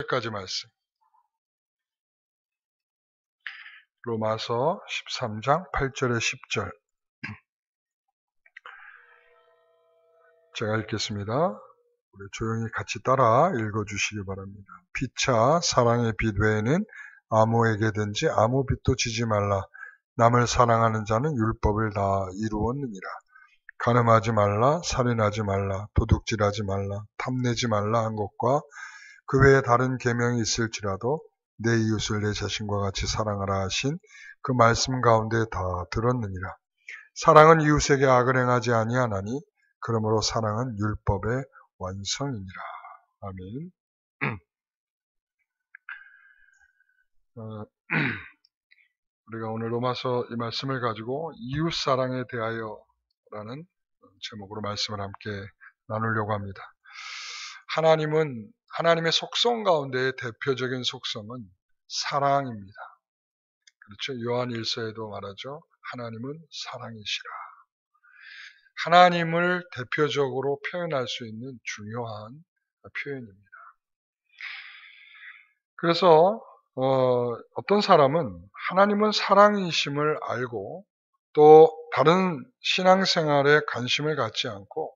까지 말씀. 로마서 13장 8절에 10절. 제가 읽겠습니다. 우리 조용히 같이 따라 읽어주시기 바랍니다. 피차 사랑의 빛 외에는 아무에게든지 아무 빛도 지지 말라. 남을 사랑하는 자는 율법을 다 이루었느니라. 간음하지 말라, 살인하지 말라, 도둑질하지 말라, 탐내지 말라 한 것과 그 외에 다른 계명이 있을지라도 내 이웃을 내 자신과 같이 사랑하라 하신 그 말씀 가운데 다 들었느니라. 사랑은 이웃에게 악을 행하지 아니하나니 그러므로 사랑은 율법의 완성이니라. 아멘. 우리가 오늘 로마서 이 말씀을 가지고 이웃 사랑에 대하여라는 제목으로 말씀을 함께 나누려고 합니다. 하나님의 속성 가운데 대표적인 속성은 사랑입니다. 그렇죠? 요한 1서에도 말하죠. 하나님은 사랑이시라. 하나님을 대표적으로 표현할 수 있는 중요한 표현입니다. 그래서 어떤 사람은 하나님은 사랑이심을 알고 또 다른 신앙생활에 관심을 갖지 않고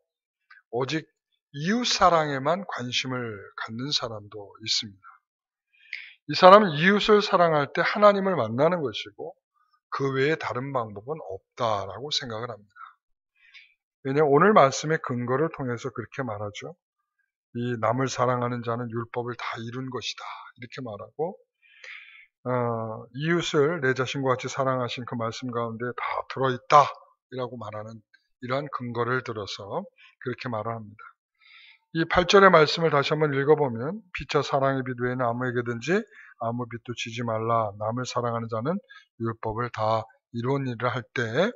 오직 이웃 사랑에만 관심을 갖는 사람도 있습니다. 이 사람은 이웃을 사랑할 때 하나님을 만나는 것이고 그 외에 다른 방법은 없다라고 생각을 합니다. 왜냐하면 오늘 말씀의 근거를 통해서 그렇게 말하죠. 이 남을 사랑하는 자는 율법을 다 이룬 것이다. 이렇게 말하고 이웃을 내 자신과 같이 사랑하신 그 말씀 가운데 다 들어있다. 이라고 말하는 이러한 근거를 들어서 그렇게 말합니다. 이 8절의 말씀을 다시 한번 읽어보면 피차 사랑의 빛 외에는 아무에게든지 아무 빛도 지지 말라. 남을 사랑하는 자는 율법을 다 이룬 일을 할 때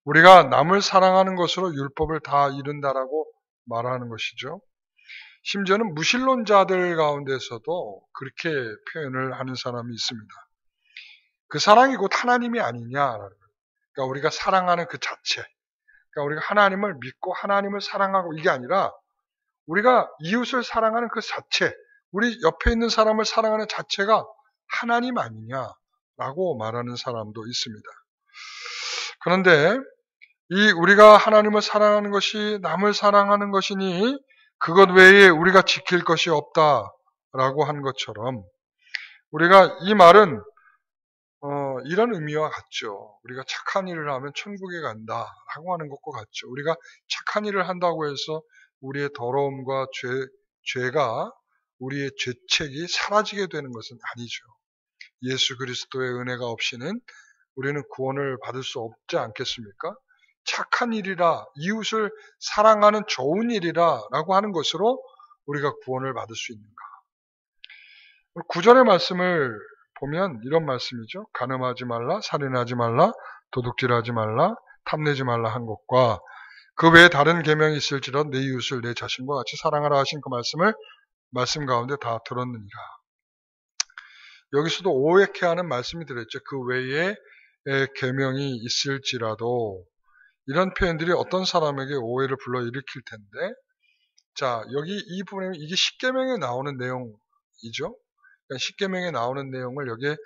우리가 남을 사랑하는 것으로 율법을 다 이룬다라고 말하는 것이죠. 심지어는 무신론자들 가운데서도 그렇게 표현을 하는 사람이 있습니다. 그 사랑이 곧 하나님이 아니냐라는 거예요. 그러니까 우리가 사랑하는 그 자체. 그러니까 우리가 하나님을 믿고 하나님을 사랑하고 이게 아니라 우리가 이웃을 사랑하는 그 자체, 우리 옆에 있는 사람을 사랑하는 자체가 하나님 아니냐라고 말하는 사람도 있습니다. 그런데 우리가 하나님을 사랑하는 것이 남을 사랑하는 것이니 그것 외에 우리가 지킬 것이 없다라고 한 것처럼 우리가 이 말은 이런 의미와 같죠. 우리가 착한 일을 하면 천국에 간다라고 하는 것과 같죠. 우리가 착한 일을 한다고 해서 우리의 더러움과 죄가 우리의 죄책이 사라지게 되는 것은 아니죠. 예수 그리스도의 은혜가 없이는 우리는 구원을 받을 수 없지 않겠습니까? 착한 일이라 이웃을 사랑하는 좋은 일이라 라고 하는 것으로 우리가 구원을 받을 수 있는가? 9절의 말씀을 보면 이런 말씀이죠. 간음하지 말라, 살인하지 말라, 도둑질하지 말라, 탐내지 말라 한 것과 그 외에 다른 계명이 있을지라도 내 이웃을 내 자신과 같이 사랑하라 하신 그 말씀 가운데 다 들었느니라. 여기서도 오해케하는 말씀이 들었죠. 그 외에 계명이 있을지라도 이런 표현들이 어떤 사람에게 오해를 불러일으킬 텐데, 자 여기 이 부분에 이게 십계명에 나오는 내용이죠. 그러니까 십계명에 나오는 내용을 여기에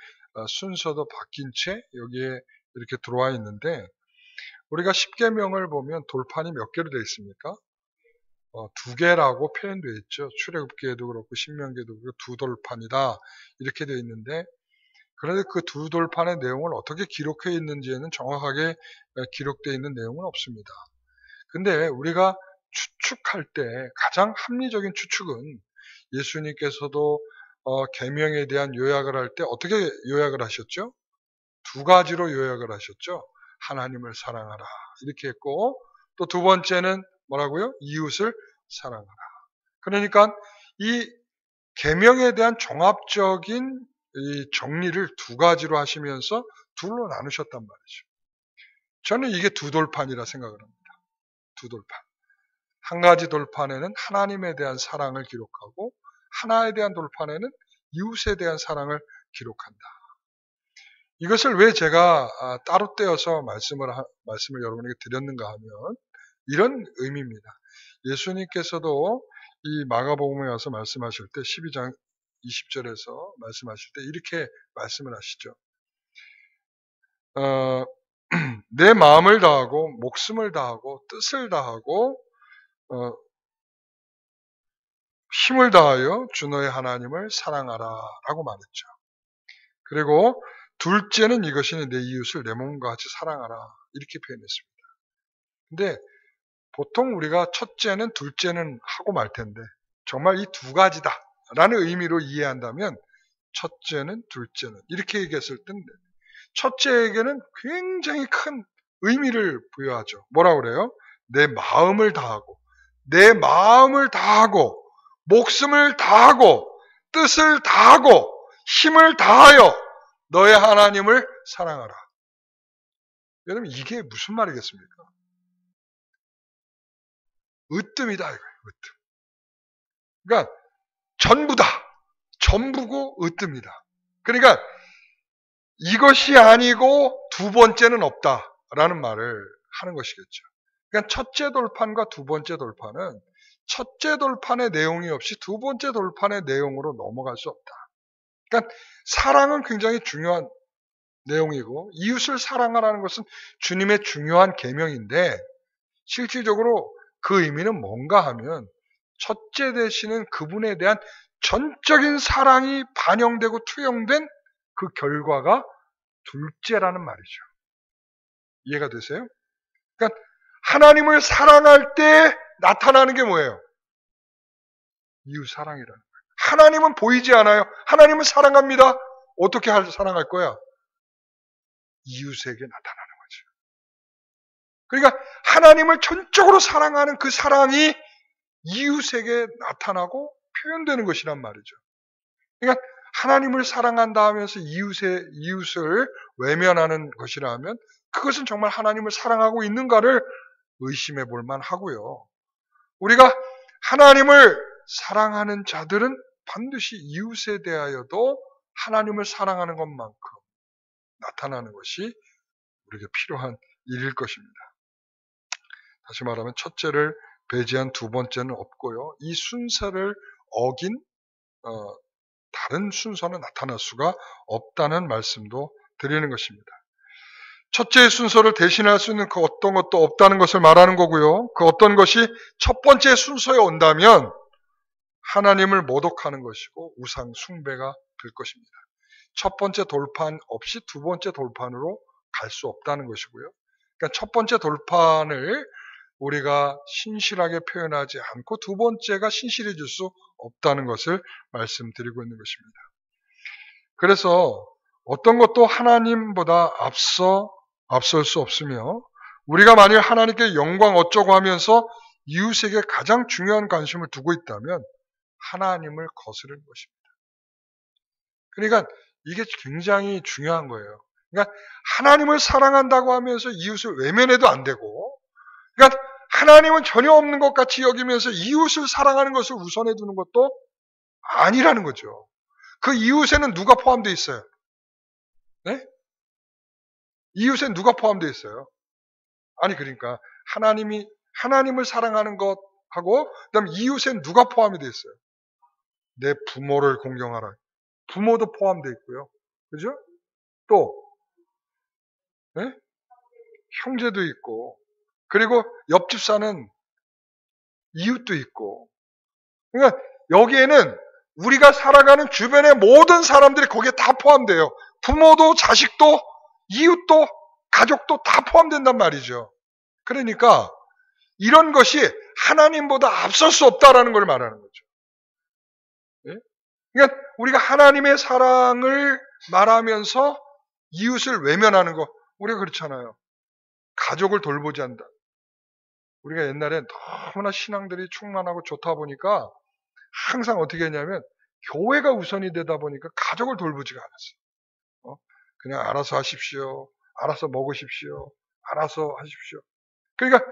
순서도 바뀐 채 여기에 이렇게 들어와 있는데 우리가 십계명을 보면 돌판이 몇 개로 되어 있습니까? 2개라고 표현되어 있죠. 출애굽기에도 그렇고 신명기에도 그렇고 2돌판이다 이렇게 되어 있는데 그런데 그 2돌판의 내용을 어떻게 기록해 있는지에는 정확하게 기록되어 있는 내용은 없습니다. 근데 우리가 추측할 때 가장 합리적인 추측은 예수님께서도 계명에 대한 요약을 할 때 어떻게 요약을 하셨죠? 2가지로 요약을 하셨죠. 하나님을 사랑하라 이렇게 했고 또 2번째는 뭐라고요? 이웃을 사랑하라. 그러니까 이 계명에 대한 종합적인 이 정리를 2가지로 하시면서 둘로 나누셨단 말이죠. 저는 이게 2돌판이라 생각을 합니다. 2돌판. 한 가지 돌판에는 하나님에 대한 사랑을 기록하고 하나에 대한 돌판에는 이웃에 대한 사랑을 기록한다. 이것을 왜 제가 따로 떼어서 말씀을 여러분에게 드렸는가 하면 이런 의미입니다. 예수님께서도 이 마가복음에 와서 말씀하실 때 12장 20절에서 말씀하실 때 이렇게 말씀을 하시죠. 내 마음을 다하고 목숨을 다하고 뜻을 다하고 힘을 다하여 주 너의 하나님을 사랑하라 라고 말했죠. 그리고 둘째는 이것이니 내 이웃을 내 몸과 같이 사랑하라 이렇게 표현했습니다. 근데 보통 우리가 첫째는 둘째는 하고 말 텐데 정말 이 두 가지다 라는 의미로 이해한다면 첫째는 둘째는 이렇게 얘기했을 때 첫째에게는 굉장히 큰 의미를 부여하죠. 뭐라 그래요? 내 마음을 다하고 목숨을 다하고 뜻을 다하고 힘을 다하여 너의 하나님을 사랑하라. 여러분 이게 무슨 말이겠습니까? 으뜸이다 이거예요. 으뜸. 그러니까 전부다. 전부고 으뜸이다. 그러니까 이것이 아니고 두 번째는 없다라는 말을 하는 것이겠죠. 그러니까 첫째 돌판과 두 번째 돌판은 첫째 돌판의 내용이 없이 두 번째 돌판의 내용으로 넘어갈 수 없다. 그러니까 사랑은 굉장히 중요한 내용이고 이웃을 사랑하라는 것은 주님의 중요한 계명인데 실질적으로 그 의미는 뭔가 하면 첫째 되시는 그분에 대한 전적인 사랑이 반영되고 투영된 그 결과가 둘째라는 말이죠. 이해가 되세요? 그러니까 하나님을 사랑할 때 나타나는 게 뭐예요? 이웃 사랑이라는 거예요. 하나님은 보이지 않아요. 하나님은 사랑합니다. 어떻게 사랑할 거야? 이웃에게 나타나는 거죠. 그러니까 하나님을 전적으로 사랑하는 그 사랑이 이웃에게 나타나고 표현되는 것이란 말이죠. 그러니까 하나님을 사랑한다 하면서 이웃을 외면하는 것이라면 그것은 정말 하나님을 사랑하고 있는가를 의심해 볼 만하고요. 우리가 하나님을 사랑하는 자들은 반드시 이웃에 대하여도 하나님을 사랑하는 것만큼 나타나는 것이 우리에게 필요한 일일 것입니다. 다시 말하면 첫째를 배제한 두 번째는 없고요. 이 순서를 어긴 다른 순서는 나타날 수가 없다는 말씀도 드리는 것입니다. 첫째의 순서를 대신할 수 있는 그 어떤 것도 없다는 것을 말하는 거고요. 그 어떤 것이 첫 번째 순서에 온다면 하나님을 모독하는 것이고 우상 숭배가 될 것입니다. 첫 번째 돌판 없이 두 번째 돌판으로 갈 수 없다는 것이고요. 그러니까 첫 번째 돌판을 우리가 신실하게 표현하지 않고 두 번째가 신실해질 수 없다는 것을 말씀드리고 있는 것입니다. 그래서 어떤 것도 하나님보다 앞설 수 없으며 우리가 만일 하나님께 영광 어쩌고 하면서 이웃에게 가장 중요한 관심을 두고 있다면 하나님을 거스르는 것입니다. 그러니까 이게 굉장히 중요한 거예요. 그러니까 하나님을 사랑한다고 하면서 이웃을 외면해도 안 되고 그러니까 하나님은 전혀 없는 것 같이 여기면서 이웃을 사랑하는 것을 우선해 두는 것도 아니라는 거죠. 그 이웃에는 누가 포함되어 있어요? 네? 이웃에는 누가 포함되어 있어요? 아니 그러니까 하나님을 사랑하는 것하고 그다음에 이웃에는 누가 포함이 되어 있어요? 내 부모를 공경하라. 부모도 포함되어 있고요. 그죠? 또 네? 형제도 있고 그리고 옆집 사는 이웃도 있고 그러니까 여기에는 우리가 살아가는 주변의 모든 사람들이 거기에 다 포함돼요. 부모도 자식도 이웃도 가족도 다 포함된단 말이죠. 그러니까 이런 것이 하나님보다 앞설 수 없다라는 걸 말하는 거죠. 네? 그러니까 우리가 하나님의 사랑을 말하면서 이웃을 외면하는 거 우리가 그렇잖아요. 가족을 돌보지 않는다. 우리가 옛날에 너무나 신앙들이 충만하고 좋다 보니까 항상 어떻게 했냐면 교회가 우선이 되다 보니까 가족을 돌보지가 않았어요. 그냥 알아서 하십시오. 알아서 먹으십시오. 알아서 하십시오. 그러니까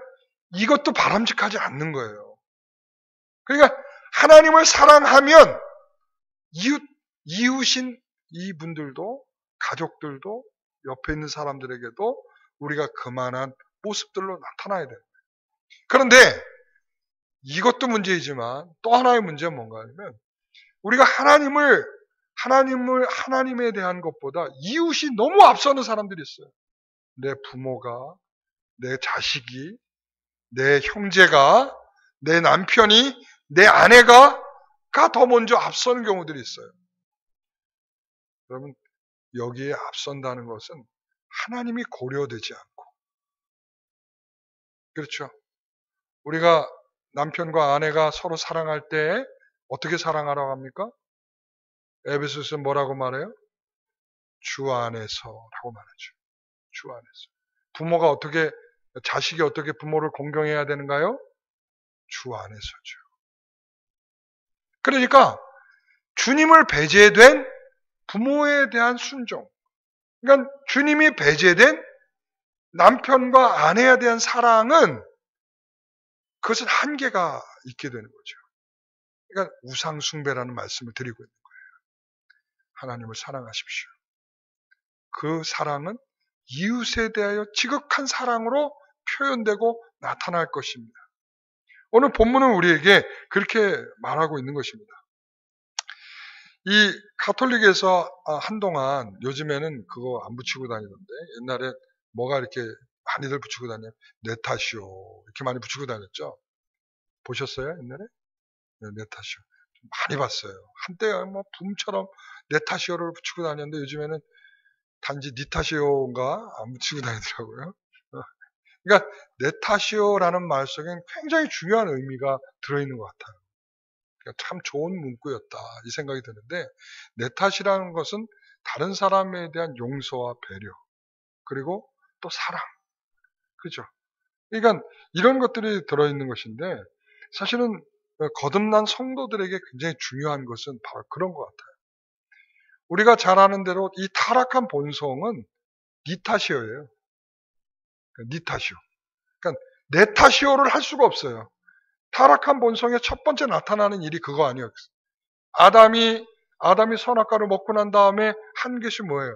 이것도 바람직하지 않는 거예요. 그러니까 하나님을 사랑하면 이웃인 이분들도 가족들도 옆에 있는 사람들에게도 우리가 그만한 모습들로 나타나야 돼요. 그런데 이것도 문제이지만 또 하나의 문제는 뭔가 하면 우리가 하나님에 대한 것보다 이웃이 너무 앞서는 사람들이 있어요. 내 부모가, 내 자식이, 내 형제가, 내 남편이, 내 아내가 더 먼저 앞서는 경우들이 있어요. 여러분, 여기에 앞선다는 것은 하나님이 고려되지 않고, 그렇죠? 우리가 남편과 아내가 서로 사랑할 때 어떻게 사랑하라고 합니까? 에베소서 뭐라고 말해요? 주 안에서라고 말하죠. 주 안에서. 자식이 어떻게 부모를 공경해야 되는가요? 주 안에서죠. 그러니까 주님을 배제된 부모에 대한 순종, 그러니까 주님이 배제된 남편과 아내에 대한 사랑은 그것은 한계가 있게 되는 거죠. 그러니까 우상숭배라는 말씀을 드리고 있는 거예요. 하나님을 사랑하십시오. 그 사랑은 이웃에 대하여 지극한 사랑으로 표현되고 나타날 것입니다. 오늘 본문은 우리에게 그렇게 말하고 있는 것입니다. 이 가톨릭에서 한동안, 요즘에는 그거 안 붙이고 다니는데 옛날에 뭐가 이렇게 많이들 붙이고 다녀요? 내 탓이요. 이렇게 많이 붙이고 다녔죠. 보셨어요? 옛날에? 네, 내 탓이요. 많이 봤어요. 한때 뭐 붐처럼 내 탓이요를 붙이고 다녔는데 요즘에는 단지 니 탓이요인가 안 붙이고 다니더라고요. 그러니까 내 탓이요라는 말 속에는 굉장히 중요한 의미가 들어있는 것 같아요. 그러니까 참 좋은 문구였다 이 생각이 드는데, 내 탓이라는 것은 다른 사람에 대한 용서와 배려, 그리고 또 사랑, 그죠? 그러니까 이런 것들이 들어있는 것인데, 사실은 거듭난 성도들에게 굉장히 중요한 것은 바로 그런 것 같아요. 우리가 잘 아는 대로 이 타락한 본성은 니 탓이요예요. 니 탓이요. 그러니까 내 탓이요를 할 수가 없어요. 타락한 본성의 첫 번째 나타나는 일이 그거 아니었어요. 아담이 선악과를 먹고 난 다음에 한 것이 뭐예요?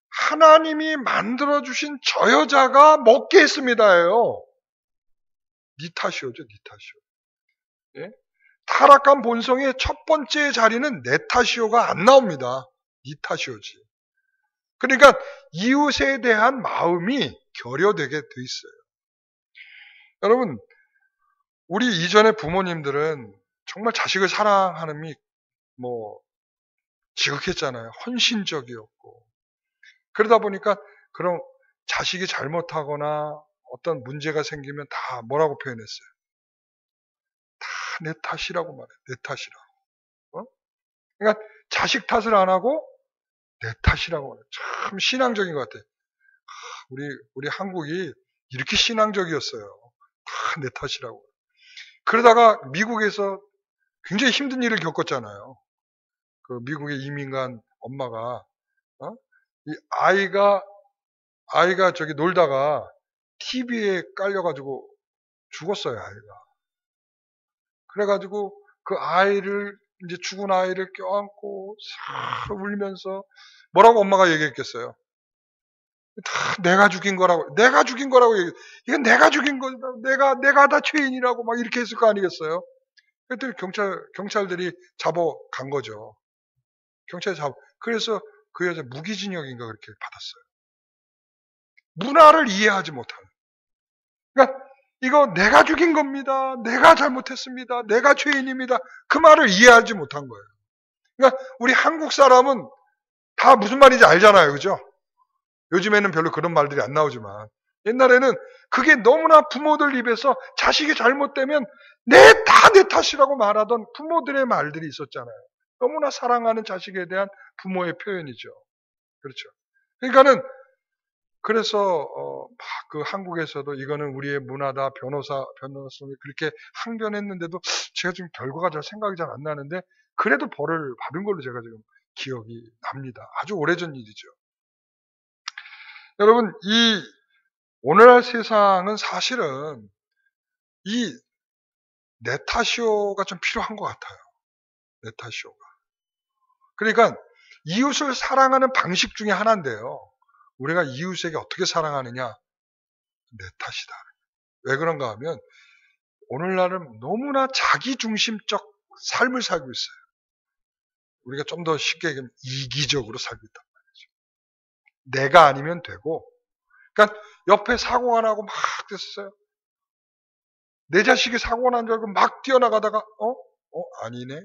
하나님이 만들어주신 저 여자가 먹게 했습니다예요. 니 탓이오죠, 니 탓이오. 예? 타락한 본성의 첫 번째 자리는 내 탓이오가 안 나옵니다. 니 탓이오지. 그러니까 이웃에 대한 마음이 결여되게 돼 있어요. 여러분, 우리 이전의 부모님들은 정말 자식을 사랑하는 미 지극했잖아요. 헌신적이었고. 그러다 보니까 그럼 자식이 잘못하거나 어떤 문제가 생기면 다 뭐라고 표현했어요? 다 내 탓이라고 말해요. 내 탓이라고. 그러니까 자식 탓을 안 하고 내 탓이라고 말해요. 참 신앙적인 것 같아요. 우리 한국이 이렇게 신앙적이었어요. 다 내 탓이라고. 그러다가 미국에서 굉장히 힘든 일을 겪었잖아요. 그 미국에 이민 간 엄마가 이 아이가 저기 놀다가 TV에 깔려가지고 죽었어요, 아이가. 그래가지고 그 아이를, 이제 죽은 아이를 껴안고 싹 울면서 뭐라고 엄마가 얘기했겠어요? 다 내가 죽인 거라고 얘기해. 이건 내가 죽인 거다. 내가 다 죄인이라고 막 이렇게 했을 거 아니겠어요? 그랬더니 경찰들이 잡아간 거죠. 그래서 그 여자 무기징역인가 그렇게 받았어요. 문화를 이해하지 못하는. 그러니까 이거 내가 죽인 겁니다. 내가 잘못했습니다. 내가 죄인입니다. 그 말을 이해하지 못한 거예요. 그러니까 우리 한국 사람은 다 무슨 말인지 알잖아요. 그죠? 요즘에는 별로 그런 말들이 안 나오지만 옛날에는 그게 너무나 부모들 입에서 자식이 잘못되면 다 내 탓이라고 말하던 부모들의 말들이 있었잖아요. 너무나 사랑하는 자식에 대한 부모의 표현이죠. 그렇죠. 그러니까는 그래서 그 한국에서도 이거는 우리의 문화다, 변호사님이 그렇게 항변했는데도 제가 지금 결과가 잘 생각이 잘 안 나는데 그래도 벌을 받은 걸로 제가 지금 기억이 납니다. 아주 오래전 일이죠. 여러분, 이 오늘날 세상은 사실은 이 네타시오가 좀 필요한 것 같아요. 네타시오가. 그러니까 이웃을 사랑하는 방식 중에 하나인데요. 우리가 이웃에게 어떻게 사랑하느냐? 내 탓이다. 왜 그런가 하면 오늘날은 너무나 자기중심적 삶을 살고 있어요. 우리가 좀 더 쉽게 얘기하면 이기적으로 살고 있단 말이죠. 내가 아니면 되고, 그러니까 옆에 사고가 나고 막 됐어요. 내 자식이 사고가 난 줄 알고 막 뛰어나가다가 아니네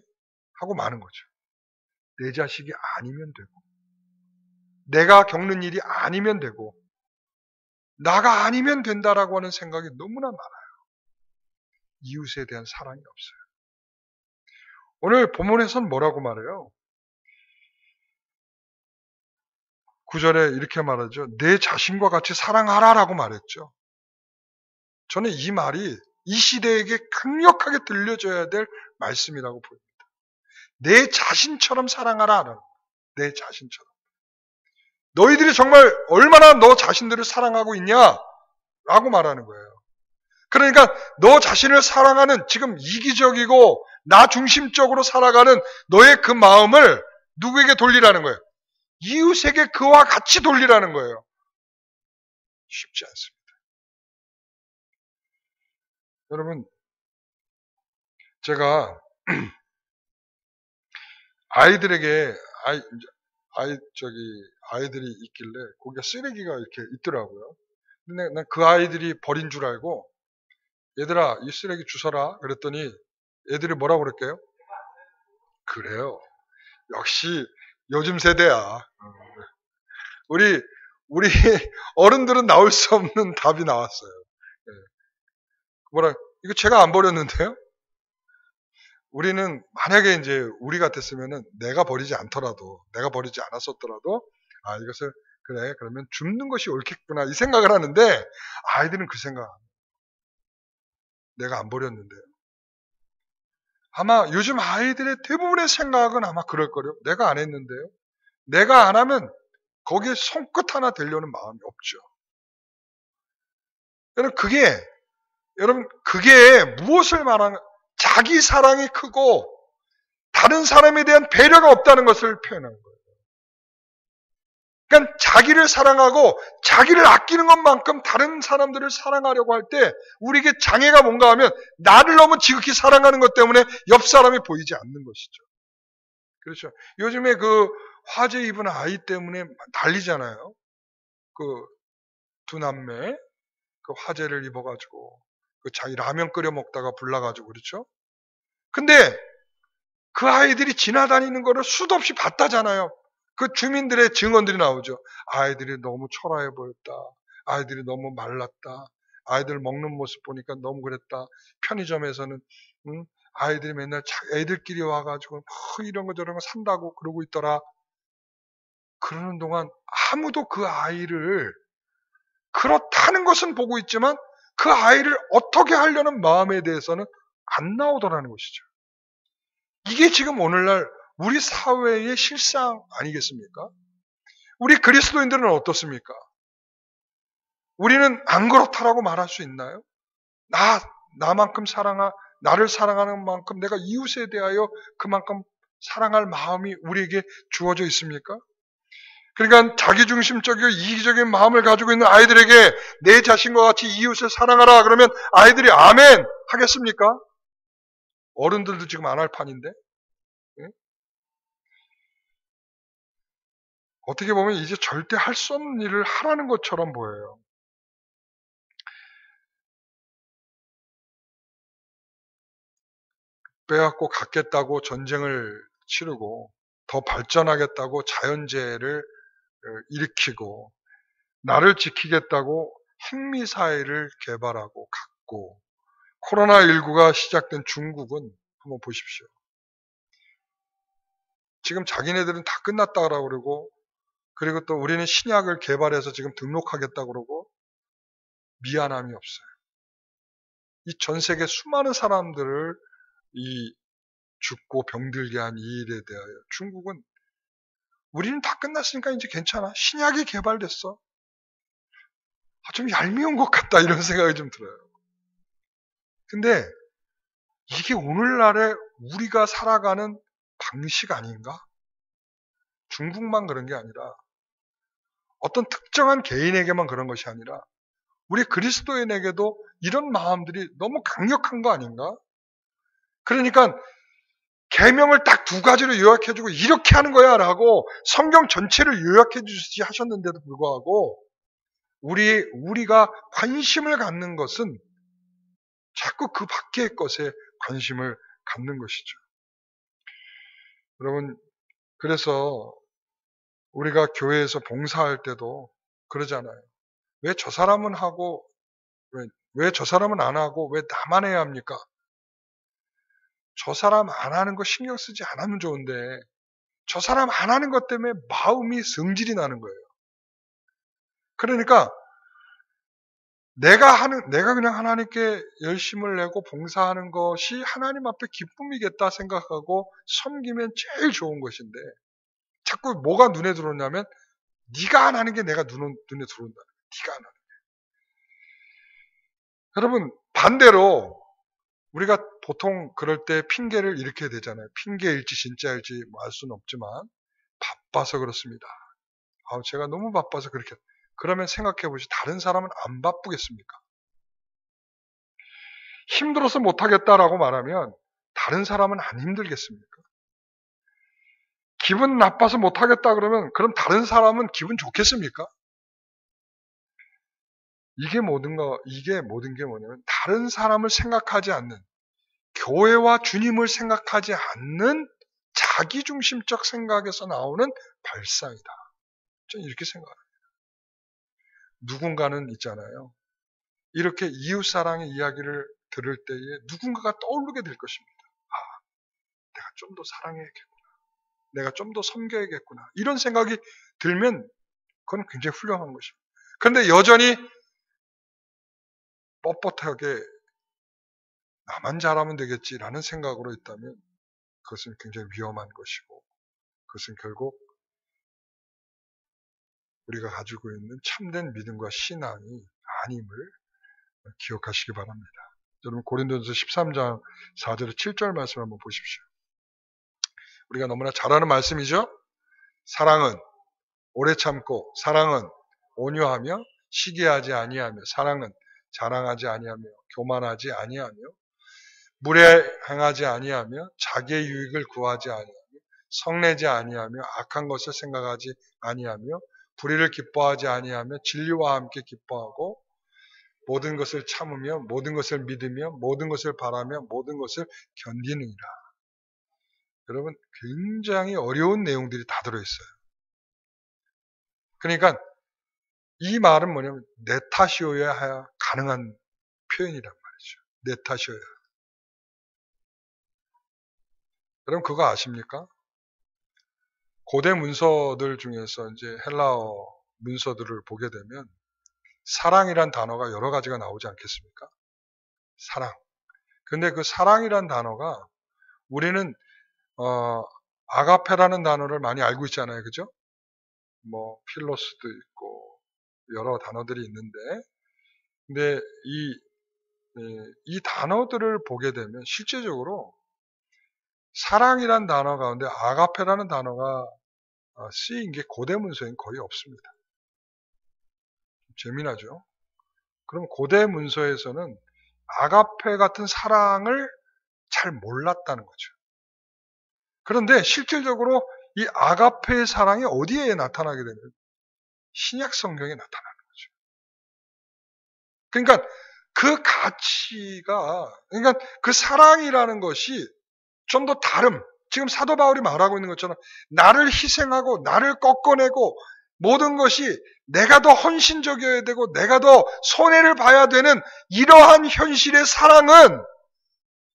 하고 마는 거죠. 내 자식이 아니면 되고, 내가 겪는 일이 아니면 되고, 나가 아니면 된다라고 하는 생각이 너무나 많아요. 이웃에 대한 사랑이 없어요. 오늘 본문에서는 뭐라고 말해요? 9절에 이렇게 말하죠. 내 자신과 같이 사랑하라라고 말했죠. 저는 이 말이 이 시대에게 강력하게 들려줘야 될 말씀이라고 보입니다. 내 자신처럼 사랑하라. 내 자신처럼. 너희들이 정말 얼마나 너 자신들을 사랑하고 있냐? 라고 말하는 거예요. 그러니까 너 자신을 사랑하는 지금 이기적이고 나 중심적으로 살아가는 너의 그 마음을 누구에게 돌리라는 거예요? 이웃에게 그와 같이 돌리라는 거예요. 쉽지 않습니다. 여러분, 제가 아이들에게 아이들이 있길래 거기에 쓰레기가 이렇게 있더라고요. 근데 난 그 아이들이 버린 줄 알고 얘들아 이 쓰레기 주워라 그랬더니 애들이 뭐라고 그랬게요? 그래요. 역시 요즘 세대야. 우리 어른들은 나올 수 없는 답이 나왔어요. 이거 제가 안 버렸는데요? 우리는 만약에 이제 우리 같았으면은 내가 버리지 않았었더라도 이것을 그래 그러면 줍는 것이 옳겠구나 이 생각을 하는데 아이들은 그 생각 내가 안 버렸는데요. 아마 요즘 아이들의 대부분의 생각은 아마 그럴 거예요. 내가 안 했는데요. 내가 안 하면 거기에 손끝 하나 대려는 마음이 없죠. 여러분 그게 무엇을 말하는 자기 사랑이 크고 다른 사람에 대한 배려가 없다는 것을 표현하는 거예요. 그러니까 자기를 사랑하고 자기를 아끼는 것만큼 다른 사람들을 사랑하려고 할 때 우리에게 장애가 뭔가 하면 나를 너무 지극히 사랑하는 것 때문에 옆 사람이 보이지 않는 것이죠. 그렇죠. 요즘에 그 화재 입은 아이 때문에 난리잖아요. 그 두 남매 그 화재를 입어가지고 그 자기 라면 끓여 먹다가 불나가지고 그렇죠. 근데 그 아이들이 지나다니는 거를 수도 없이 봤다잖아요. 그 주민들의 증언들이 나오죠. 아이들이 너무 초라해 보였다. 아이들이 너무 말랐다. 아이들 먹는 모습 보니까 너무 그랬다. 편의점에서는 아이들이 맨날 애들끼리 와가지고 이런 거 저런 거 산다고 그러고 있더라. 그러는 동안 아무도 그 아이를 그렇다는 것은 보고 있지만 그 아이를 어떻게 하려는 마음에 대해서는 안 나오더라는 것이죠. 이게 지금 오늘날 우리 사회의 실상 아니겠습니까? 우리 그리스도인들은 어떻습니까? 우리는 안 그렇다라고 말할 수 있나요? 나만큼 나를 사랑하는 만큼 내가 이웃에 대하여 그만큼 사랑할 마음이 우리에게 주어져 있습니까? 그러니까 자기중심적이고 이기적인 마음을 가지고 있는 아이들에게 내 자신과 같이 이웃을 사랑하라 그러면 아이들이 아멘 하겠습니까? 어른들도 지금 안 할 판인데. 어떻게 보면 이제 절대 할 수 없는 일을 하라는 것처럼 보여요. 빼앗고 갖겠다고 전쟁을 치르고 더 발전하겠다고 자연재해를 일으키고 나를 지키겠다고 핵미사일을 개발하고 갖고 코로나19가 시작된 중국은 한번 보십시오. 지금 자기네들은 다 끝났다고 그러고 그리고 또 우리는 신약을 개발해서 지금 등록하겠다고 그러고 미안함이 없어요. 이 전 세계 수많은 사람들을 이 죽고 병들게 한 이 일에 대하여 중국은 우리는 다 끝났으니까 이제 괜찮아. 신약이 개발됐어. 좀 얄미운 것 같다 이런 생각이 좀 들어요. 근데 이게 오늘날의 우리가 살아가는 방식 아닌가? 중국만 그런 게 아니라 어떤 특정한 개인에게만 그런 것이 아니라 우리 그리스도인에게도 이런 마음들이 너무 강력한 거 아닌가? 그러니까 계명을 딱 두 가지로 요약해주고 이렇게 하는 거야 라고 성경 전체를 요약해 주시지 하셨는데도 불구하고 우리가 관심을 갖는 것은 자꾸 그 밖의 것에 관심을 갖는 것이죠. 여러분, 그래서 우리가 교회에서 봉사할 때도 그러잖아요. 왜 저 사람은 하고 왜 저 사람은 안 하고 왜 나만 해야 합니까? 저 사람 안 하는 거 신경 쓰지 않으면 좋은데 저 사람 안 하는 것 때문에 마음이 성질이 나는 거예요. 그러니까 내가 그냥 하나님께 열심을 내고 봉사하는 것이 하나님 앞에 기쁨이겠다 생각하고 섬기면 제일 좋은 것인데 자꾸 뭐가 눈에 들어오냐면 네가 안 하는 게 내가 눈에 들어온다. 네가 안 하는 게. 여러분 반대로 우리가 보통 그럴 때 핑계를 이렇게 대잖아요. 핑계일지 진짜일지 알 수는 없지만 바빠서 그렇습니다. 제가 너무 바빠서 그렇게. 그러면 생각해 보시 다른 사람은 안 바쁘겠습니까? 힘들어서 못하겠다라고 말하면 다른 사람은 안 힘들겠습니까? 기분 나빠서 못하겠다 그러면 그럼 다른 사람은 기분 좋겠습니까? 이게 모든 게 뭐냐면 다른 사람을 생각하지 않는 교회와 주님을 생각하지 않는 자기중심적 생각에서 나오는 발상이다. 저는 이렇게 생각합니다. 누군가는 있잖아요. 이렇게 이웃사랑의 이야기를 들을 때에 누군가가 떠오르게 될 것입니다. 내가 좀 더 사랑해야겠구나. 내가 좀 더 섬겨야겠구나. 이런 생각이 들면 그건 굉장히 훌륭한 것입니다. 그런데 여전히 뻣뻣하게 나만 잘하면 되겠지라는 생각으로 있다면 그것은 굉장히 위험한 것이고 그것은 결국 우리가 가지고 있는 참된 믿음과 신앙이 아님을 기억하시기 바랍니다. 여러분 고린도전서 13장 4절에 7절 말씀 한번 보십시오. 우리가 너무나 잘 아는 말씀이죠. 사랑은 오래 참고 사랑은 온유하며 시기하지 아니하며 사랑은 자랑하지 아니하며 교만하지 아니하며 물에 행하지 아니하며 자기의 유익을 구하지 아니하며 성내지 아니하며 악한 것을 생각하지 아니하며 불의를 기뻐하지 아니하며 진리와 함께 기뻐하고 모든 것을 참으며 모든 것을 믿으며 모든 것을 바라며 모든 것을 견디느니라. 여러분 굉장히 어려운 내용들이 다 들어있어요. 그러니까 이 말은 뭐냐면 내 탓이어야 가능한 표현이란 말이죠. 내 탓이어야. 여러분 그거 아십니까? 고대 문서들 중에서 이제 헬라어 문서들을 보게 되면 사랑이란 단어가 여러 가지가 나오지 않겠습니까? 사랑. 근데 그 사랑이란 단어가 우리는 아가페라는 단어를 많이 알고 있잖아요. 그죠? 뭐 필로스도 있고 여러 단어들이 있는데 근데 이 단어들을 보게 되면 실제적으로 사랑이란 단어 가운데 아가페라는 단어가 쓰인 게 고대 문서엔 거의 없습니다. 재미나죠? 그럼 고대 문서에서는 아가페 같은 사랑을 잘 몰랐다는 거죠. 그런데 실질적으로 이 아가페의 사랑이 어디에 나타나게 되냐면 신약 성경에 나타나는 거죠. 그러니까 그 가치가, 그러니까 그 사랑이라는 것이 좀 더 다름, 지금 사도 바울이 말하고 있는 것처럼 나를 희생하고 나를 꺾어내고 모든 것이 내가 더 헌신적이어야 되고 내가 더 손해를 봐야 되는 이러한 현실의 사랑은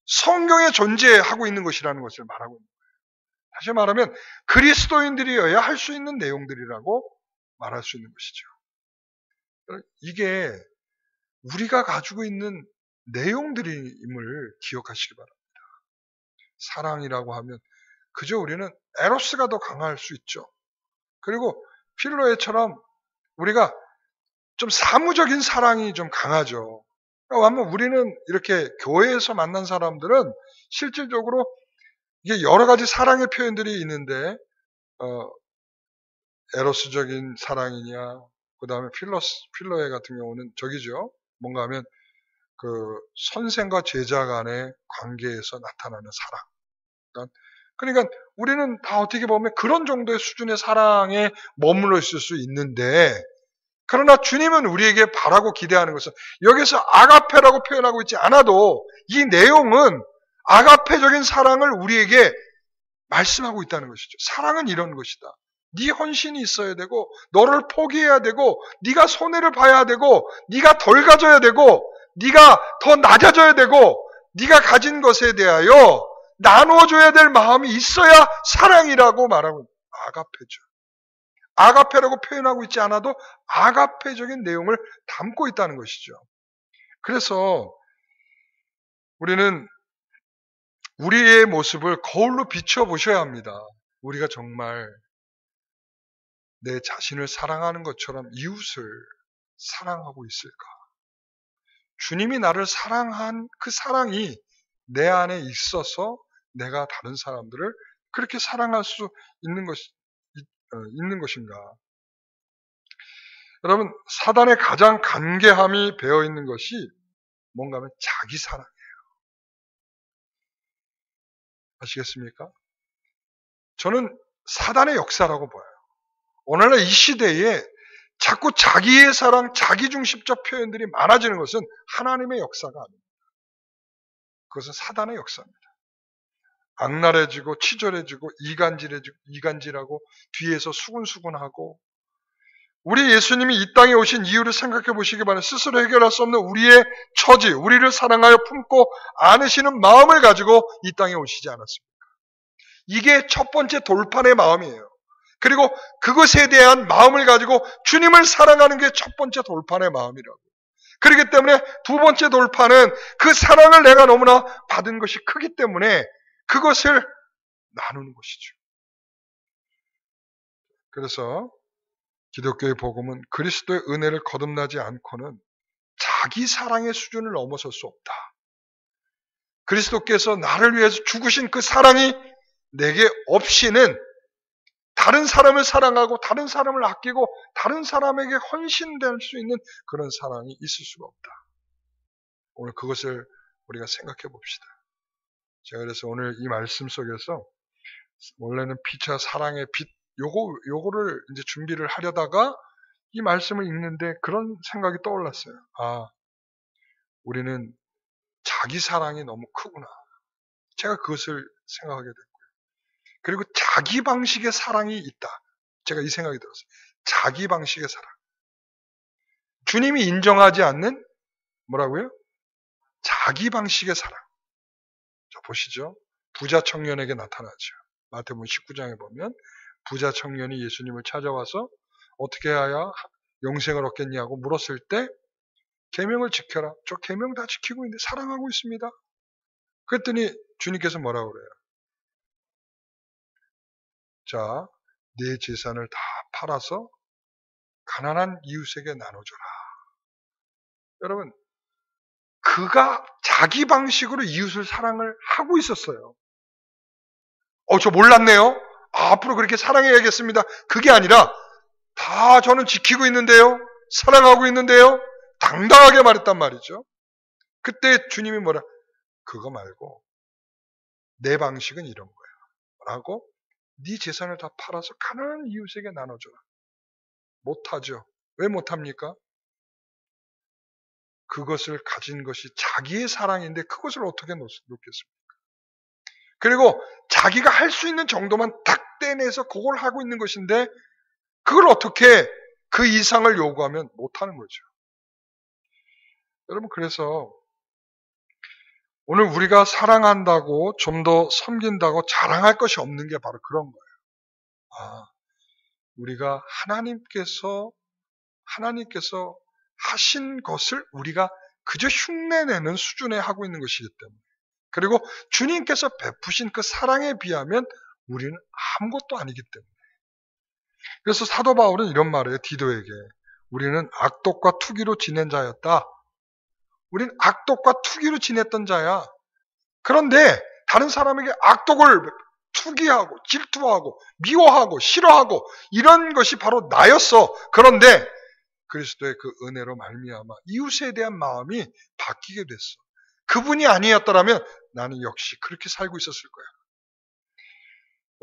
성경에 존재하고 있는 것이라는 것을 말하고 있는 거예요. 다시 말하면 그리스도인들이어야 할 수 있는 내용들이라고 말할 수 있는 것이죠. 이게 우리가 가지고 있는 내용들임을 기억하시기 바랍니다. 사랑이라고 하면 그저 우리는 에로스가 더 강할 수 있죠. 그리고 필로에처럼 우리가 좀 사무적인 사랑이 좀 강하죠. 아마 우리는 이렇게 교회에서 만난 사람들은 실질적으로 이게 여러 가지 사랑의 표현들이 있는데 에로스적인 사랑이냐, 그 다음에 필로에 같은 경우는 저기죠. 뭔가 하면 그 선생과 제자 간의 관계에서 나타나는 사랑. 그러니까 그러니까 우리는 다 어떻게 보면 그런 정도의 수준의 사랑에 머물러 있을 수 있는데, 그러나 주님은 우리에게 바라고 기대하는 것은 여기서 아가페라고 표현하고 있지 않아도 이 내용은 아가페적인 사랑을 우리에게 말씀하고 있다는 것이죠. 사랑은 이런 것이다. 네 헌신이 있어야 되고, 너를 포기해야 되고, 네가 손해를 봐야 되고, 네가 덜 가져야 되고, 네가 더 낮아져야 되고, 네가 가진 것에 대하여 나누어줘야 될 마음이 있어야 사랑이라고 말하고, 아가페죠. 아가페라고 표현하고 있지 않아도 아가페적인 내용을 담고 있다는 것이죠. 그래서 우리는 우리의 모습을 거울로 비춰보셔야 합니다. 우리가 정말 내 자신을 사랑하는 것처럼 이웃을 사랑하고 있을까? 주님이 나를 사랑한 그 사랑이 내 안에 있어서 내가 다른 사람들을 그렇게 사랑할 수 있는 것인가? 여러분, 사단의 가장 간계함이 배어 있는 것이 뭔가 하면 자기 사랑이에요. 아시겠습니까? 저는 사단의 역사라고 봐요. 오늘날 이 시대에 자꾸 자기의 사랑, 자기중심적 표현들이 많아지는 것은 하나님의 역사가 아닙니다. 그것은 사단의 역사입니다. 악랄해지고 치졸해지고 이간질하고 뒤에서 수군수군하고, 우리 예수님이 이 땅에 오신 이유를 생각해 보시기 바랍니다. 스스로 해결할 수 없는 우리의 처지, 우리를 사랑하여 품고 안으시는 마음을 가지고 이 땅에 오시지 않았습니까? 이게 첫 번째 돌판의 마음이에요. 그리고 그것에 대한 마음을 가지고 주님을 사랑하는 게 첫 번째 돌판의 마음이라고. 그렇기 때문에 두 번째 돌판은 그 사랑을 내가 너무나 받은 것이 크기 때문에 그것을 나누는 것이죠. 그래서 기독교의 복음은 그리스도의 은혜를 거듭나지 않고는 자기 사랑의 수준을 넘어설 수 없다. 그리스도께서 나를 위해서 죽으신 그 사랑이 내게 없이는 다른 사람을 사랑하고 다른 사람을 아끼고 다른 사람에게 헌신될 수 있는 그런 사랑이 있을 수가 없다. 오늘 그것을 우리가 생각해 봅시다. 제가 그래서 오늘 이 말씀 속에서 원래는 피차 사랑의 빛 요거를 이제 준비를 하려다가 이 말씀을 읽는데 그런 생각이 떠올랐어요. 아, 우리는 자기 사랑이 너무 크구나. 제가 그것을 생각하게 됐고요. 그리고 자기 방식의 사랑이 있다. 제가 이 생각이 들었어요. 자기 방식의 사랑. 주님이 인정하지 않는 뭐라고요? 자기 방식의 사랑. 자, 보시죠. 부자 청년에게 나타나죠. 마태복음 19장에 보면 부자 청년이 예수님을 찾아와서 어떻게 해야 영생을 얻겠냐고 물었을 때 계명을 지켜라. 저 계명 다 지키고 있는데 사랑하고 있습니다. 그랬더니 주님께서 뭐라고 그래요? 자, 네 재산을 다 팔아서 가난한 이웃에게 나눠줘라. 여러분, 그가 자기 방식으로 이웃을 사랑을 하고 있었어요. 저 몰랐네요. 앞으로 그렇게 사랑해야겠습니다. 그게 아니라 다 저는 지키고 있는데요. 사랑하고 있는데요. 당당하게 말했단 말이죠. 그때 주님이 뭐라? 그거 말고 내 방식은 이런 거야. 라고 네 재산을 다 팔아서 가난한 이웃에게 나눠줘라. 못하죠. 왜 못합니까? 그것을 가진 것이 자기의 사랑인데 그것을 어떻게 놓겠습니까? 그리고 자기가 할 수 있는 정도만 딱 떼내서 그걸 하고 있는 것인데 그걸 어떻게 그 이상을 요구하면 못하는 거죠. 여러분, 그래서 오늘 우리가 사랑한다고 좀 더 섬긴다고 자랑할 것이 없는 게 바로 그런 거예요. 우리가 하나님께서 하신 것을 우리가 그저 흉내내는 수준에 하고 있는 것이기 때문에, 그리고 주님께서 베푸신 그 사랑에 비하면 우리는 아무것도 아니기 때문에. 그래서 사도 바울은 이런 말을 해요. 디도에게. 우리는 악독과 투기로 지낸 자였다. 우리는 악독과 투기로 지냈던 자야. 그런데 다른 사람에게 악독을 투기하고 질투하고 미워하고 싫어하고 이런 것이 바로 나였어. 그런데 그리스도의 그 은혜로 말미암아 이웃에 대한 마음이 바뀌게 됐어. 그분이 아니었더라면 나는 역시 그렇게 살고 있었을 거야.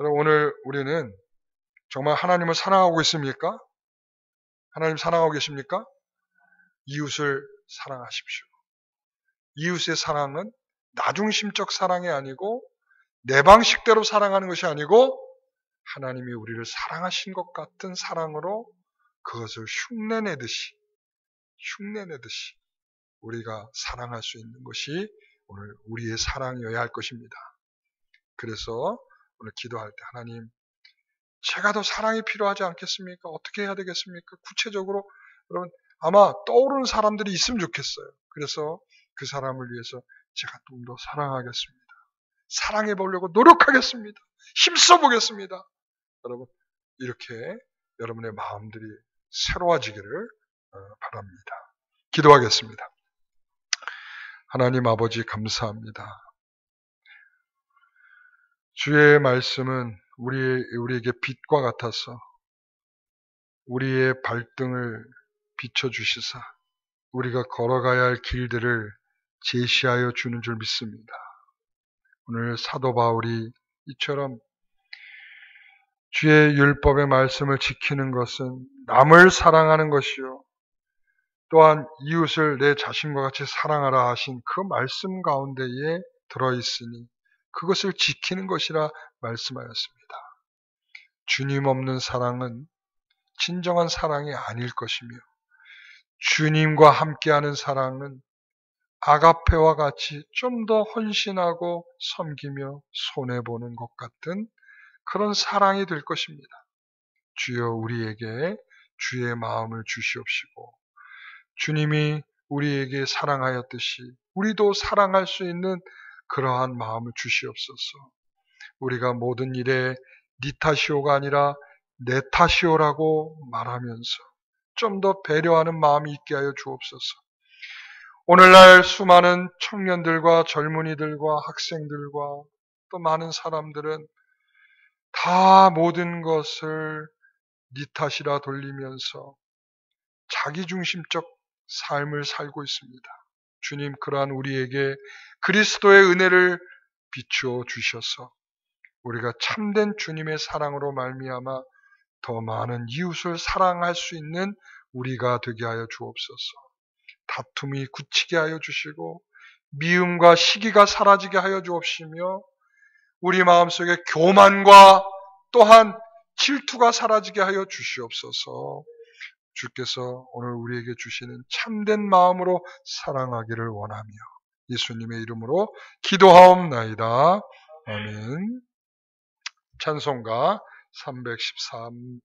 여러분, 오늘 우리는 정말 하나님을 사랑하고 있습니까? 하나님 사랑하고 계십니까? 이웃을 사랑하십시오. 이웃의 사랑은 나중심적 사랑이 아니고 내 방식대로 사랑하는 것이 아니고 하나님이 우리를 사랑하신 것 같은 사랑으로 그것을 흉내내듯이 우리가 사랑할 수 있는 것이 오늘 우리의 사랑이어야 할 것입니다. 그래서 오늘 기도할 때 하나님, 제가 더 사랑이 필요하지 않겠습니까? 어떻게 해야 되겠습니까? 구체적으로 여러분 아마 떠오르는 사람들이 있으면 좋겠어요. 그래서 그 사람을 위해서 제가 좀 더 사랑하겠습니다. 사랑해 보려고 노력하겠습니다. 힘써 보겠습니다. 여러분, 이렇게 여러분의 마음들이 새로워지기를 바랍니다. 기도하겠습니다. 하나님 아버지 감사합니다. 주의 말씀은 우리에게 빛과 같아서 우리의 발등을 비춰주시사 우리가 걸어가야 할 길들을 제시하여 주는 줄 믿습니다. 오늘 사도 바울이 이처럼 주의 율법의 말씀을 지키는 것은 남을 사랑하는 것이요 또한 이웃을 내 자신과 같이 사랑하라 하신 그 말씀 가운데에 들어있으니 그것을 지키는 것이라 말씀하였습니다. 주님 없는 사랑은 진정한 사랑이 아닐 것이며 주님과 함께하는 사랑은 아가페와 같이 좀 더 헌신하고 섬기며 손해보는 것 같은 그런 사랑이 될 것입니다. 주여 우리에게 주의 마음을 주시옵시고 주님이 우리에게 사랑하였듯이 우리도 사랑할 수 있는 그러한 마음을 주시옵소서. 우리가 모든 일에 네 탓이오가 아니라 내 탓이오라고 말하면서 좀 더 배려하는 마음이 있게 하여 주옵소서. 오늘날 수많은 청년들과 젊은이들과 학생들과 또 많은 사람들은 다 모든 것을 네 탓이라 돌리면서 자기중심적 삶을 살고 있습니다. 주님, 그러한 우리에게 그리스도의 은혜를 비추어 주셔서 우리가 참된 주님의 사랑으로 말미암아 더 많은 이웃을 사랑할 수 있는 우리가 되게 하여 주옵소서. 다툼이 굳히게 하여 주시고 미움과 시기가 사라지게 하여 주옵시며 우리 마음속에 교만과 또한 질투가 사라지게 하여 주시옵소서. 주께서 오늘 우리에게 주시는 참된 마음으로 사랑하기를 원하며 예수님의 이름으로 기도하옵나이다. 아멘. 찬송가 313